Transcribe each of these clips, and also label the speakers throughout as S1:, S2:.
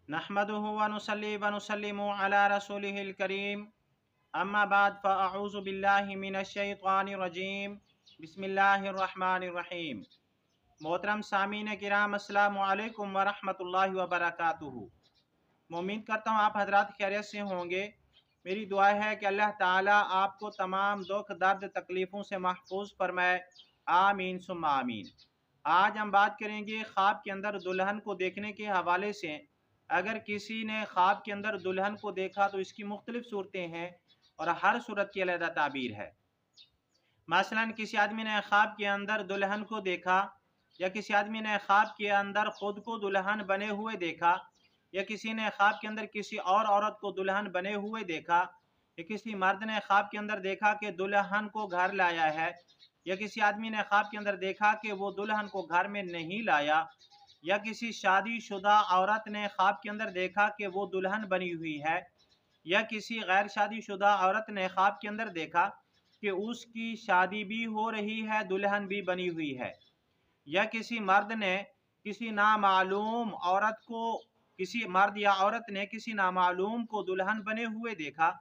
S1: नहमदुहु व नुसल्ली व नुसल्लिमु अला रसूलिहिल करीम अम्मा बाद फ़अऊज़ु बिल्लाहि मिनश शैतानिर रजीम बिस्मिल्लाहिर रहमानिर रहीम। मोहतरम सामीन किराम अस्सलामु अलैकुम व रहमतुल्लाहि व बरकातुहू। मैं उम्मीद करता हूँ आप हजरात खैरियत से होंगे। मेरी दुआ है कि अल्लाह ताला आपको तमाम दुख दर्द तकलीफ़ों से महफूज फरमाए। आमीन सुम्मा आमीन। आज हम बात करेंगे ख्वाब के अंदर दुल्हन को देखने के हवाले से। अगर किसी ने ख्वाब के अंदर दुल्हन को देखा तो इसकी मुख्तलिफ सूरतें हैं और हर सूरत की अलग ताबीर है। मसलन किसी आदमी ने ख्वाब के अंदर दुल्हन को देखा, या किसी आदमी ने ख्वाब के अंदर खुद को दुल्हन बने हुए देखा, या किसी ने ख्वाब के अंदर किसी और औरत को दुल्हन बने हुए देखा, या किसी मर्द ने ख्वाब के अंदर देखा कि दुल्हन को घर लाया है, या किसी आदमी ने ख्वाब के अंदर देखा कि वो दुल्हन को घर में नहीं लाया, या किसी शादीशुदा औरत ने ख्वाब के अंदर देखा कि वो दुल्हन बनी हुई है, या किसी गैर शादीशुदा औरत ने ख्वाब के अंदर देखा कि उसकी शादी भी हो रही है, दुल्हन भी बनी हुई है, या किसी मर्द ने किसी नामालूम औरत को किसी मर्द या औरत ने किसी नामालूम को दुल्हन बने हुए देखा,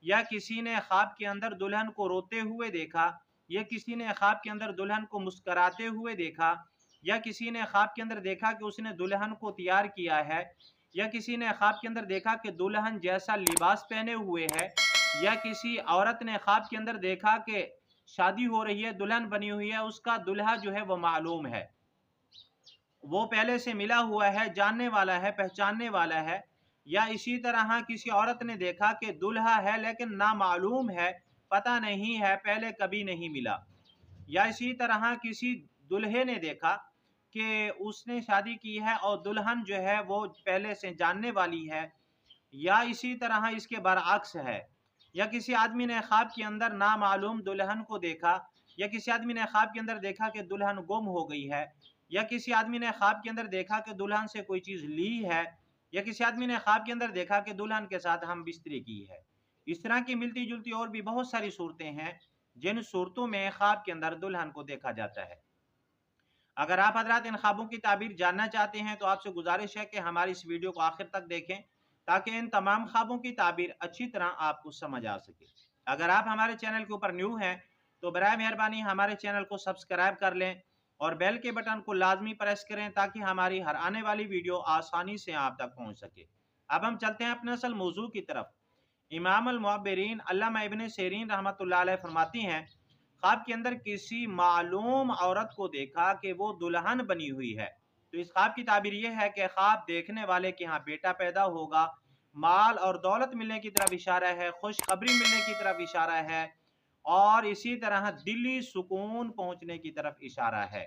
S1: या किसी ने ख्वाब के अंदर दुल्हन को रोते हुए देखा, या किसी ने ख्वाब के अंदर दुल्हन को मुस्कराते हुए देखा, या किसी ने ख्वाब के अंदर देखा कि उसने दुल्हन को तैयार किया है, या किसी ने ख्वाब के अंदर देखा कि दुल्हन जैसा लिबास पहने हुए है, या किसी औरत ने ख्वाब के अंदर देखा कि शादी हो रही है, दुल्हन बनी हुई है, उसका दुल्हा जो है वो मालूम है, वो पहले से मिला हुआ है, जानने वाला है, पहचानने वाला है। या इसी तरह किसी औरत ने देखा कि दुल्हा है लेकिन नामालूम है, पता नहीं है, पहले कभी नहीं मिला। या इसी तरह किसी दुल्हे ने देखा कि उसने शादी की है और दुल्हन जो है वो पहले से जानने वाली है। या इसी तरह इसके बरअक्स है। या किसी आदमी ने ख्वाब के अंदर नामालूम दुल्हन को देखा, या किसी आदमी ने ख्वाब के अंदर देखा कि दुल्हन गुम हो गई है, या किसी आदमी ने ख्वाब के अंदर देखा कि दुल्हन से कोई चीज़ ली है, या किसी आदमी ने ख्वाब के अंदर देखा कि दुल्हन के साथ हम बिस्तरी की है। इस तरह की मिलती जुलती और भी बहुत सारी सूरतें हैं जिन सूरतों में ख्वाब के अंदर दुल्हन को देखा जाता है। अगर आप हजरात इन ख्वाबों की ताबीर जानना चाहते हैं तो आपसे गुजारिश है कि हमारी इस वीडियो को आखिर तक देखें ताकि इन तमाम ख्वाबों की ताबीर अच्छी तरह आपको समझ आ सके। अगर आप हमारे चैनल के ऊपर न्यू हैं तो बराए मेहरबानी हमारे चैनल को सब्सक्राइब कर लें और बेल के बटन को लाजमी प्रेस करें ताकि हमारी हर आने वाली वीडियो आसानी से आप तक पहुँच सके। अब हम चलते हैं अपने असल मौजू की तरफ। इमाम अल मुअब्बिरीन अल्लामा इब्न सीरीन रहमतुल्लाह अलैह फरमाती हैं, ख्वाब के अंदर किसी मालूम औरत को देखा कि वो दुल्हन बनी हुई है, तो इस ख्वाब की ताबीर ये है कि ख्वाब देखने वाले के यहाँ बेटा पैदा होगा, माल और दौलत मिलने की तरफ इशारा है, खुशखबरी मिलने की तरफ इशारा है, और इसी तरह दिली सुकून पहुंचने की तरफ इशारा है।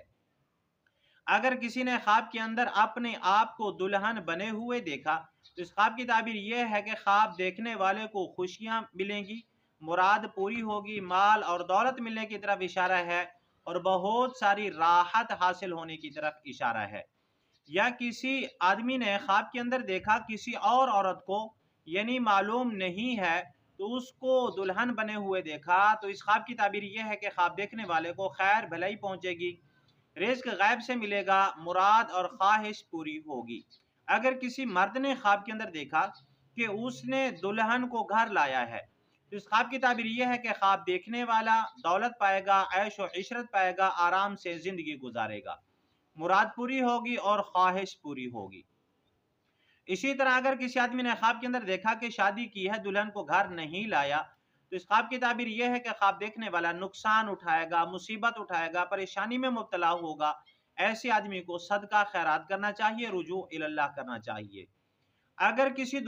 S1: अगर किसी ने ख्वाब के अंदर अपने आप को दुल्हन बने हुए देखा तो इस ख्वाब की ताबीर यह है कि ख्वाब देखने वाले को खुशियां मिलेंगी, मुराद पूरी होगी, माल और दौलत मिलने की तरफ इशारा है और बहुत सारी राहत हासिल होने की तरफ इशारा है। या किसी आदमी ने ख्वाब के अंदर देखा किसी और औरत को, यानी मालूम नहीं है, तो उसको दुल्हन बने हुए देखा, तो इस ख्वाब की ताबीर यह है कि ख्वाब देखने वाले को खैर भलाई पहुंचेगी, रिज़्क गैब से मिलेगा, मुराद और ख्वाहिश पूरी होगी। अगर किसी मर्द ने ख्वाब के अंदर देखा कि उसने दुल्हन को घर लाया है तो इस ख्वाब की ताबीर यह है कि ख्वाब देखने वाला दौलत पाएगा, ऐश और इशरत पाएगा, आराम से ज़िंदगी गुजारेगा, मुराद पूरी होगी और ख्वाहिश पूरी होगी। इसी तरह अगर किसी आदमी ने ख्वाब के अंदर देखा कि शादी की है, दुल्हन को घर नहीं लाया, तो इस ख्वाब की ताबीर यह है कि ख्वाब देखने वाला नुकसान उठाएगा, मुसीबत उठाएगा, परेशानी में मुब्तला होगा। ऐसे आदमी को सदका खैरात करना चाहिए, रुजू इल्लाह करना चाहिए। अगर किसी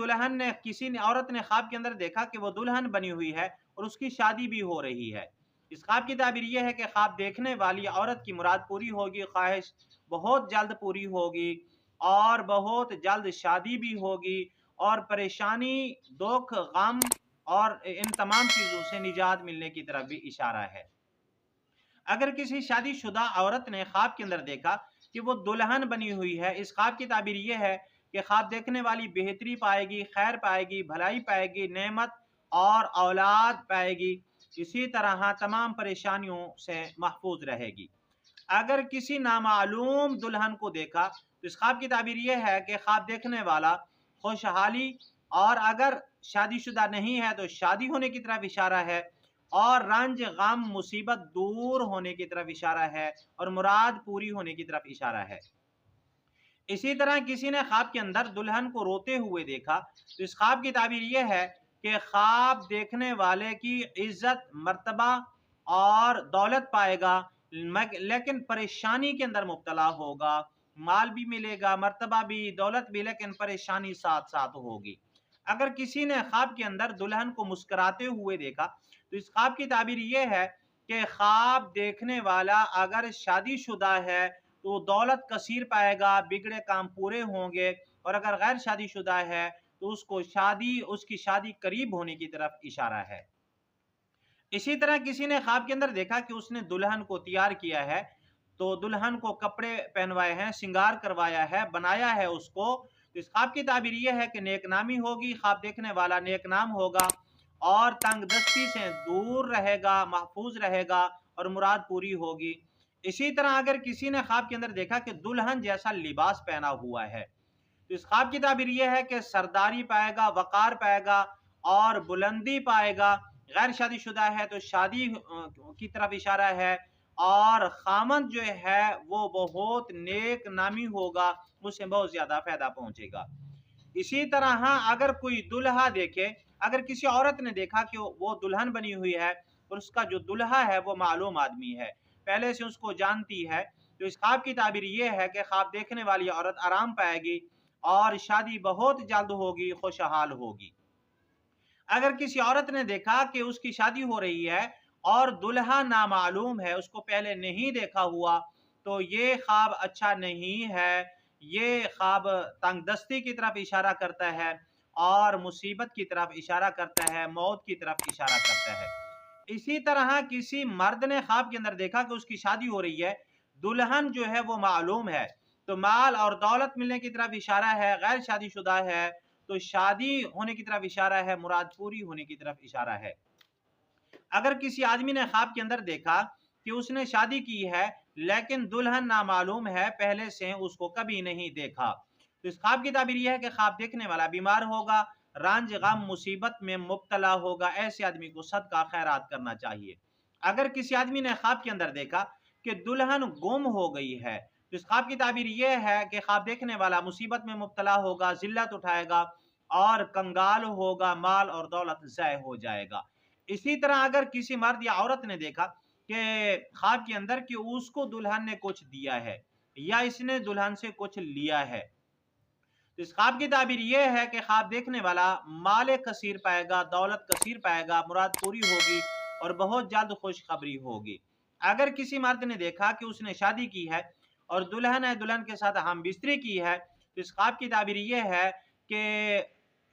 S1: औरत ने ख्वाब के अंदर देखा कि वो दुल्हन बनी हुई है और उसकी शादी भी हो रही है, इस ख्वाब की ताबीर यह है कि ख्वाब देखने वाली औरत की मुराद पूरी होगी, ख्वाहिश बहुत जल्द पूरी होगी और बहुत जल्द शादी भी होगी और परेशानी, दुख, गम और इन तमाम चीज़ों से निजात मिलने की तरफ भी इशारा है। अगर किसी शादीशुदा औरत ने ख्वाब के अंदर देखा कि वो दुल्हन बनी हुई है, इस ख्वाब की ताबीर ये है कि ख्वाब देखने वाली बेहतरी पाएगी, खैर पाएगी, भलाई पाएगी, नेमत और औलाद पाएगी, इसी तरह तमाम परेशानियों से महफूज रहेगी। अगर किसी नामालूम दुल्हन को देखा तो इस ख्वाब की ताबीर यह है कि ख्वाब देखने वाला खुशहाली, और अगर शादीशुदा नहीं है तो शादी होने की तरफ इशारा है, और रंज गम मुसीबत दूर होने की तरफ इशारा है, और मुराद पूरी होने की तरफ इशारा है। इसी तरह किसी ने ख्वाब के अंदर दुल्हन को रोते हुए देखा तो इस ख्वाब की ताबीर यह है कि ख्वाब देखने वाले की इज्जत, मर्तबा और दौलत पाएगा, लेकिन परेशानी के अंदर मुब्तला होगा। माल भी मिलेगा, मर्तबा भी, दौलत भी, लेकिन परेशानी साथ साथ होगी। अगर किसी ने ख्वाब के अंदर दुल्हन को मुस्कुराते हुए देखा तो इस ख्वाब की ताबीर यह है कि ख्वाब देखने वाला अगर शादीशुदा है तो दौलत कसीर पाएगा, बिगड़े काम पूरे होंगे, और अगर गैर शादीशुदा है तो उसकी शादी करीब होने की तरफ इशारा है। इसी तरह किसी ने ख्वाब के अंदर देखा कि उसने दुल्हन को तैयार किया है, तो दुल्हन को कपड़े पहनवाए हैं, श्रृंगार करवाया है, बनाया है उसको, तो इस ख्वाब की ताबीर यह है कि नेकनामी होगी, ख्वाब देखने वाला नेकनाम होगा और तंगदस्ती से दूर रहेगा, महफूज रहेगा और मुराद पूरी होगी। इसी तरह अगर किसी ने ख्वाब के अंदर देखा कि दुल्हन जैसा लिबास पहना हुआ है तो इस ख्वाब की ताबीर यह है कि सरदारी पाएगा, वकार पाएगा और बुलंदी पाएगा। गैर शादीशुदा है तो शादी की तरफ इशारा है, और खामन जो है वो बहुत नेक नामी होगा, उसे बहुत ज्यादा फायदा पहुंचेगा। इसी तरह हाँ, अगर कोई दुल्हा देखे, अगर किसी औरत ने देखा कि वो दुल्हन बनी हुई है और उसका जो दुल्हा है वो मालूम आदमी है, पहले से उसको जानती है, तो इस ख्वाब की ताबीर ये है कि ख्वाब देखने वाली औरत आराम पाएगी और शादी बहुत जल्द होगी, खुशहाल होगी। अगर किसी औरत ने देखा कि उसकी शादी हो रही है और दुल्हा नामालूम है, उसको पहले नहीं देखा हुआ, तो ये ख्वाब अच्छा नहीं है। ये ख्वाब तंगदस्ती की तरफ इशारा करता है और मुसीबत की तरफ इशारा करता है, मौत की तरफ इशारा करता है। इसी तरह किसी मर्द ने ख्वाब के अंदर देखा कि उसकी शादी हो रही है, दुल्हन जो है वो मालूम है, तो माल और दौलत मिलने की तरफ इशारा है, गैर शादीशुदा है तो शादी होने की तरफ इशारा है, मुराद पूरी होने की तरफ इशारा है। अगर किसी आदमी ने ख्वाब के अंदर देखा कि उसने शादी की है लेकिन दुल्हन नामालूम है, पहले से उसको कभी नहीं देखा, तो इस ख्वाब की ताबीर यह है कि ख्वाब देखने वाला बीमार होगा, रंज गम मुसीबत में मुब्तला होगा। ऐसे आदमी को सदका खैरात करना चाहिए। अगर किसी आदमी ने ख्वाब के अंदर देखा कि दुल्हन गुम हो गई है तो इस ख्वाब की ताबीर यह है कि ख्वाब देखने वाला मुसीबत में मुब्तला होगा, जिल्लत उठाएगा और कंगाल होगा, माल और दौलत ज़ाय हो जाएगा। इसी तरह अगर किसी मर्द या औरत ने देखा कि ख्वाब के अंदर कि उसको दुल्हन ने कुछ दिया है या इसने दुल्हन से कुछ लिया है, तो इस ख्वाब की ताबीर यह है कि ख्वाब देखने वाला माल कसीर पाएगा, दौलत कसीर पाएगा, मुराद पूरी होगी और बहुत जल्द खुशखबरी होगी। अगर किसी मर्द ने देखा कि उसने शादी की है और दुल्हन है, दुल्हन के साथ हम बिस्तरी की है, तो इस ख्वाब की ताबीर यह है कि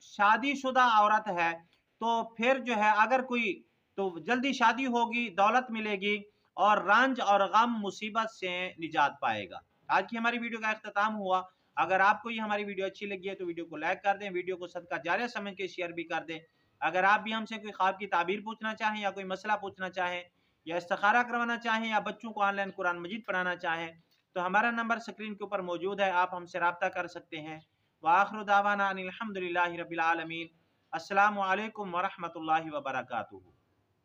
S1: शादीशुदा औरत है, तो फिर जो है अगर कोई, तो जल्दी शादी होगी, दौलत मिलेगी और रंज और गम मुसीबत से निजात पाएगा। आज की हमारी वीडियो का इख्तिताम हुआ। अगर आपको ये हमारी वीडियो अच्छी लगी है तो वीडियो को लाइक कर दें, वीडियो को सदका जारिया समझ के शेयर भी कर दें। अगर आप भी हमसे कोई ख्वाब की ताबीर पूछना चाहें या कोई मसला पूछना चाहें या इस्तिखारा करवाना चाहें या बच्चों को ऑनलाइन कुरान मजीद पढ़ाना चाहें तो हमारा नंबर स्क्रीन के ऊपर मौजूद है, आप हमसे रब्ता कर सकते हैं। व आखिरु दावाना अनिल हम्दुलिल्लाहि रब्बिल आलमीन। अस्सलामु अलैकुम व रहमतुल्लाहि व बरकातुहू।